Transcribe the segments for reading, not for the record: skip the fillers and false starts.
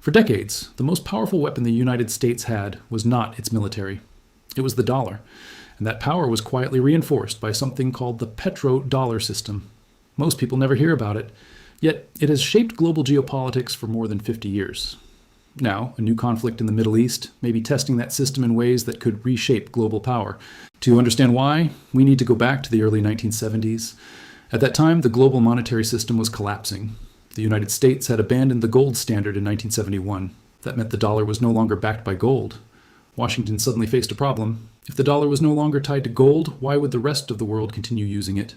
For decades, the most powerful weapon the United States had was not its military. It was the dollar, and that power was quietly reinforced by something called the petrodollar system. Most people never hear about it, yet it has shaped global geopolitics for more than 50 years. Now, a new conflict in the Middle East may be testing that system in ways that could reshape global power. To understand why, we need to go back to the early 1970s. At that time, the global monetary system was collapsing. The United States had abandoned the gold standard in 1971. That meant the dollar was no longer backed by gold. Washington suddenly faced a problem. If the dollar was no longer tied to gold, why would the rest of the world continue using it?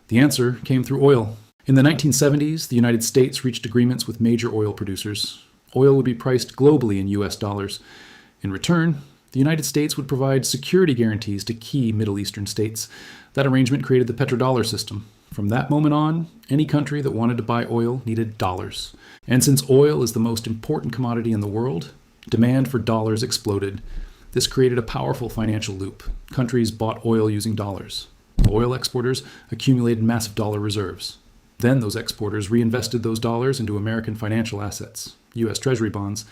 The answer came through oil. In the 1970s, the United States reached agreements with major oil producers. Oil would be priced globally in US dollars. In return, the United States would provide security guarantees to key Middle Eastern states. That arrangement created the petrodollar system. From that moment on, any country that wanted to buy oil needed dollars. And since oil is the most important commodity in the world, demand for dollars exploded. This created a powerful financial loop. Countries bought oil using dollars. Oil exporters accumulated massive dollar reserves. Then those exporters reinvested those dollars into American financial assets, U.S. Treasury bonds,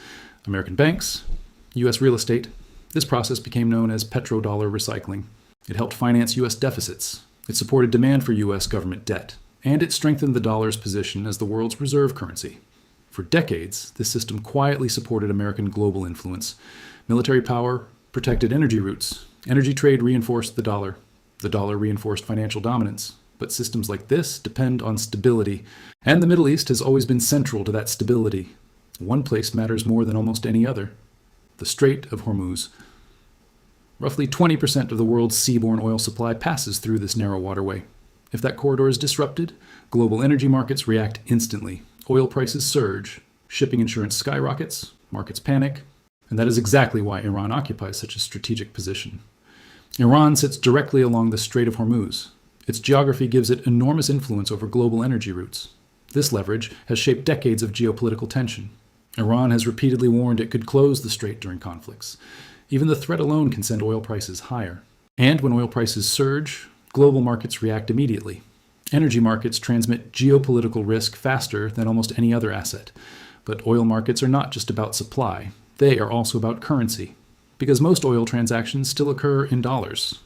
American banks, U.S. real estate. This process became known as petrodollar recycling. It helped finance U.S. deficits. It supported demand for U.S. government debt. And it strengthened the dollar's position as the world's reserve currency. For decades, this system quietly supported American global influence. Military power protected energy routes. Energy trade reinforced the dollar. The dollar reinforced financial dominance. But systems like this depend on stability. And the Middle East has always been central to that stability. One place matters more than almost any other: the Strait of Hormuz. Roughly 20% of the world's seaborne oil supply passes through this narrow waterway. If that corridor is disrupted, global energy markets react instantly. Oil prices surge, shipping insurance skyrockets, markets panic, and that is exactly why Iran occupies such a strategic position. Iran sits directly along the Strait of Hormuz. Its geography gives it enormous influence over global energy routes. This leverage has shaped decades of geopolitical tension. Iran has repeatedly warned it could close the strait during conflicts. Even the threat alone can send oil prices higher. And when oil prices surge, global markets react immediately. Energy markets transmit geopolitical risk faster than almost any other asset. But oil markets are not just about supply. They are also about currency, because most oil transactions still occur in dollars.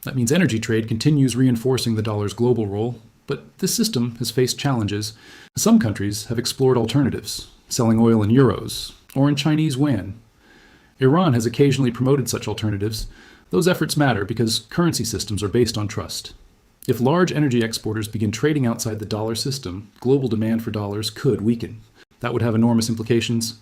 That means energy trade continues reinforcing the dollar's global role, but this system has faced challenges. Some countries have explored alternatives, selling oil in euros or in Chinese yuan. Iran has occasionally promoted such alternatives. Those efforts matter because currency systems are based on trust. If large energy exporters begin trading outside the dollar system, global demand for dollars could weaken. That would have enormous implications.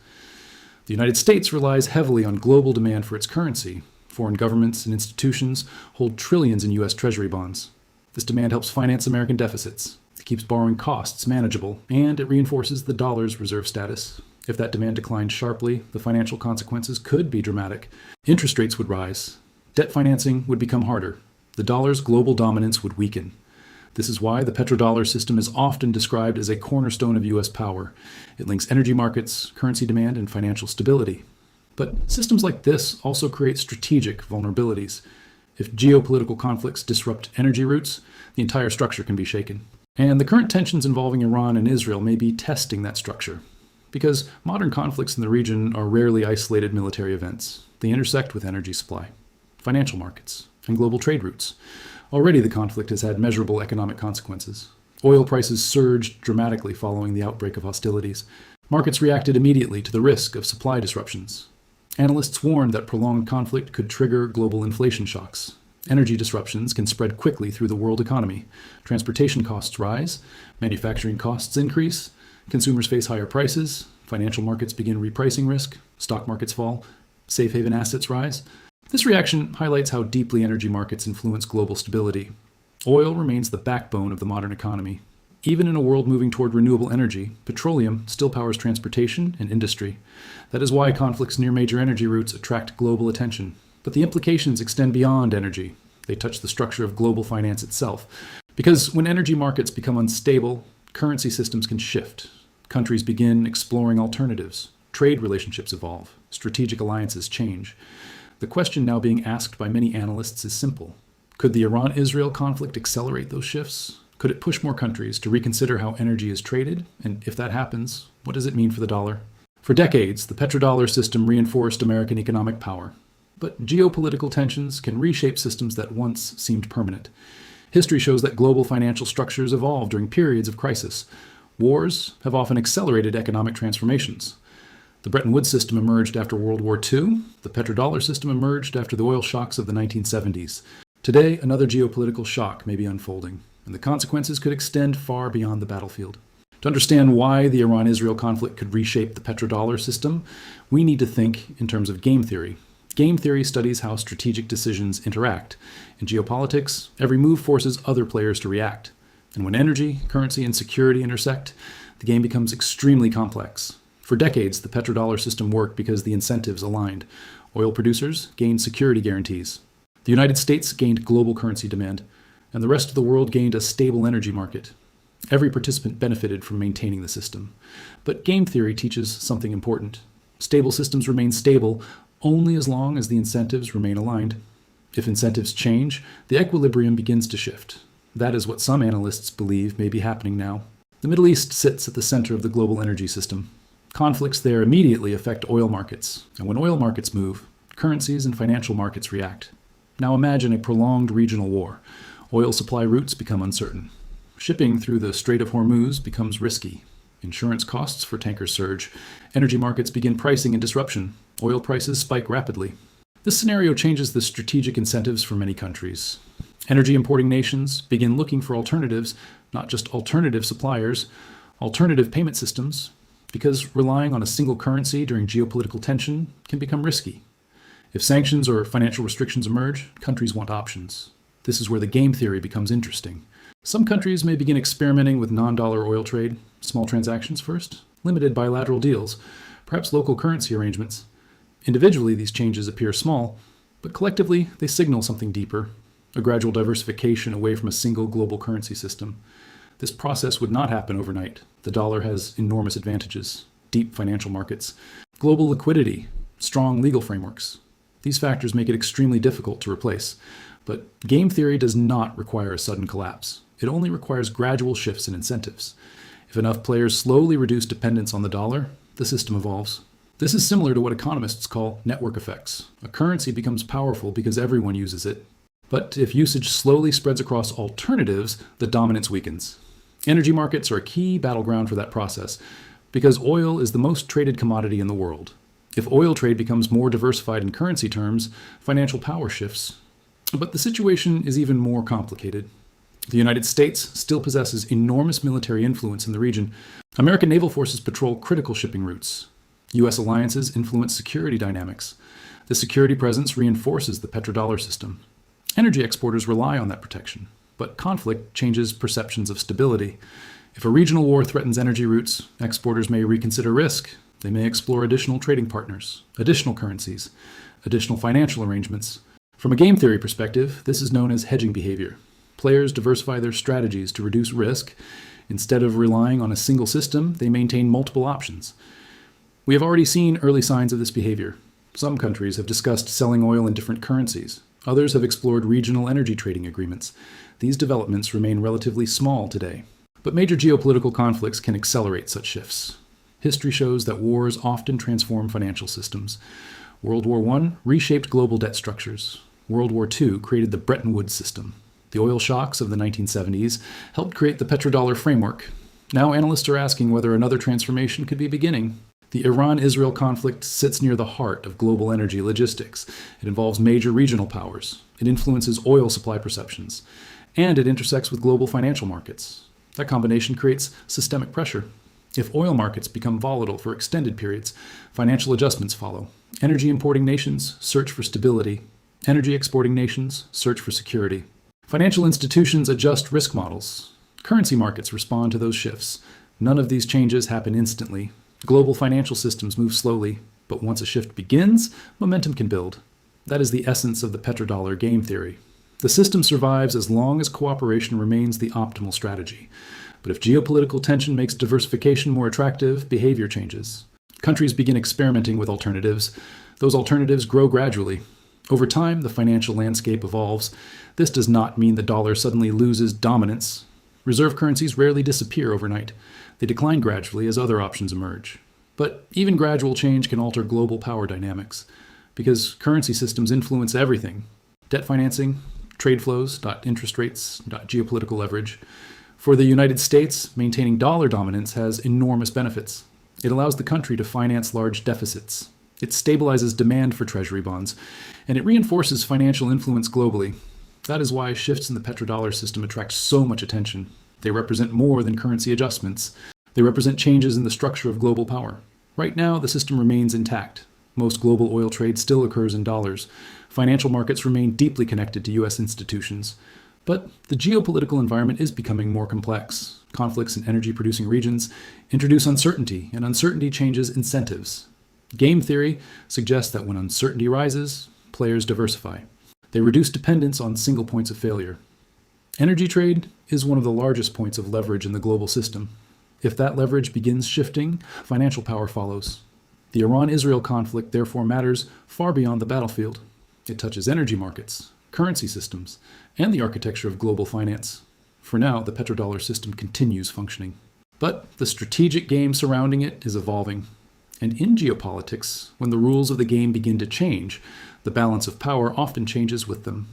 The United States relies heavily on global demand for its currency. Foreign governments and institutions hold trillions in U.S. Treasury bonds. This demand helps finance American deficits. It keeps borrowing costs manageable, and it reinforces the dollar's reserve status. If that demand declines sharply, the financial consequences could be dramatic. Interest rates would rise. Debt financing would become harder. The dollar's global dominance would weaken. This is why the petrodollar system is often described as a cornerstone of U.S. power. It links energy markets, currency demand, and financial stability. But systems like this also create strategic vulnerabilities. If geopolitical conflicts disrupt energy routes, the entire structure can be shaken. And the current tensions involving Iran and Israel may be testing that structure. Because modern conflicts in the region are rarely isolated military events. They intersect with energy supply, financial markets, and global trade routes. Already the conflict has had measurable economic consequences. Oil prices surged dramatically following the outbreak of hostilities. Markets reacted immediately to the risk of supply disruptions. Analysts warned that prolonged conflict could trigger global inflation shocks. Energy disruptions can spread quickly through the world economy. Transportation costs rise, manufacturing costs increase, consumers face higher prices, financial markets begin repricing risk, stock markets fall, safe haven assets rise. This reaction highlights how deeply energy markets influence global stability. Oil remains the backbone of the modern economy. Even in a world moving toward renewable energy, petroleum still powers transportation and industry. That is why conflicts near major energy routes attract global attention. But the implications extend beyond energy. They touch the structure of global finance itself. Because when energy markets become unstable, currency systems can shift. Countries begin exploring alternatives. Trade relationships evolve. Strategic alliances change. The question now being asked by many analysts is simple. Could the Iran-Israel conflict accelerate those shifts? Could it push more countries to reconsider how energy is traded? And if that happens, what does it mean for the dollar? For decades, the petrodollar system reinforced American economic power. But geopolitical tensions can reshape systems that once seemed permanent. History shows that global financial structures evolve during periods of crisis. Wars have often accelerated economic transformations. The Bretton Woods system emerged after World War II. The petrodollar system emerged after the oil shocks of the 1970s. Today, another geopolitical shock may be unfolding, and the consequences could extend far beyond the battlefield. To understand why the Iran-Israel conflict could reshape the petrodollar system, we need to think in terms of game theory. Game theory studies how strategic decisions interact. In geopolitics, every move forces other players to react. And when energy, currency, and security intersect, the game becomes extremely complex. For decades, the petrodollar system worked because the incentives aligned. Oil producers gained security guarantees. The United States gained global currency demand, and the rest of the world gained a stable energy market. Every participant benefited from maintaining the system. But game theory teaches something important. Stable systems remain stable only as long as the incentives remain aligned. If incentives change, the equilibrium begins to shift. That is what some analysts believe may be happening now. The Middle East sits at the center of the global energy system. Conflicts there immediately affect oil markets, and when oil markets move, currencies and financial markets react. Now imagine a prolonged regional war. Oil supply routes become uncertain. Shipping through the Strait of Hormuz becomes risky. Insurance costs for tankers surge. Energy markets begin pricing in disruption. Oil prices spike rapidly. This scenario changes the strategic incentives for many countries. Energy importing nations begin looking for alternatives, not just alternative suppliers, alternative payment systems, because relying on a single currency during geopolitical tension can become risky. If sanctions or financial restrictions emerge, countries want options. This is where the game theory becomes interesting. Some countries may begin experimenting with non-dollar oil trade, small transactions first, limited bilateral deals, perhaps local currency arrangements. Individually, these changes appear small, but collectively, they signal something deeper, a gradual diversification away from a single global currency system. This process would not happen overnight. The dollar has enormous advantages: deep financial markets, global liquidity, strong legal frameworks. These factors make it extremely difficult to replace. But game theory does not require a sudden collapse. It only requires gradual shifts in incentives. If enough players slowly reduce dependence on the dollar, the system evolves. This is similar to what economists call network effects. A currency becomes powerful because everyone uses it. But if usage slowly spreads across alternatives, the dominance weakens. Energy markets are a key battleground for that process, because oil is the most traded commodity in the world. If oil trade becomes more diversified in currency terms, financial power shifts. But the situation is even more complicated. The United States still possesses enormous military influence in the region. American naval forces patrol critical shipping routes. U.S. alliances influence security dynamics. The security presence reinforces the petrodollar system. Energy exporters rely on that protection, but conflict changes perceptions of stability. If a regional war threatens energy routes, exporters may reconsider risk. They may explore additional trading partners, additional currencies, additional financial arrangements. From a game theory perspective, this is known as hedging behavior. Players diversify their strategies to reduce risk. Instead of relying on a single system, they maintain multiple options. We have already seen early signs of this behavior. Some countries have discussed selling oil in different currencies. Others have explored regional energy trading agreements. These developments remain relatively small today, but major geopolitical conflicts can accelerate such shifts. History shows that wars often transform financial systems. World War I reshaped global debt structures. World War II created the Bretton Woods system. The oil shocks of the 1970s helped create the petrodollar framework. Now analysts are asking whether another transformation could be beginning. The Iran-Israel conflict sits near the heart of global energy logistics. It involves major regional powers. It influences oil supply perceptions. And it intersects with global financial markets. That combination creates systemic pressure. If oil markets become volatile for extended periods, financial adjustments follow. Energy importing nations search for stability. Energy exporting nations search for security. Financial institutions adjust risk models. Currency markets respond to those shifts. None of these changes happen instantly. Global financial systems move slowly, but once a shift begins, momentum can build. That is the essence of the petrodollar game theory. The system survives as long as cooperation remains the optimal strategy. But if geopolitical tension makes diversification more attractive, behavior changes. Countries begin experimenting with alternatives. Those alternatives grow gradually. Over time, the financial landscape evolves. This does not mean the dollar suddenly loses dominance. Reserve currencies rarely disappear overnight. They decline gradually as other options emerge. But even gradual change can alter global power dynamics, because currency systems influence everything: debt financing, trade flows, interest rates, geopolitical leverage. For the United States, maintaining dollar dominance has enormous benefits. It allows the country to finance large deficits. It stabilizes demand for treasury bonds, and it reinforces financial influence globally. That is why shifts in the petrodollar system attract so much attention. They represent more than currency adjustments. They represent changes in the structure of global power. Right now, the system remains intact. Most global oil trade still occurs in dollars. Financial markets remain deeply connected to U.S. institutions. But the geopolitical environment is becoming more complex. Conflicts in energy-producing regions introduce uncertainty, and uncertainty changes incentives. Game theory suggests that when uncertainty rises, players diversify. They reduce dependence on single points of failure. Energy trade is one of the largest points of leverage in the global system. If that leverage begins shifting, financial power follows. The Iran-Israel conflict therefore matters far beyond the battlefield. It touches energy markets, currency systems, and the architecture of global finance. For now, the petrodollar system continues functioning. But the strategic game surrounding it is evolving. And in geopolitics, when the rules of the game begin to change, the balance of power often changes with them.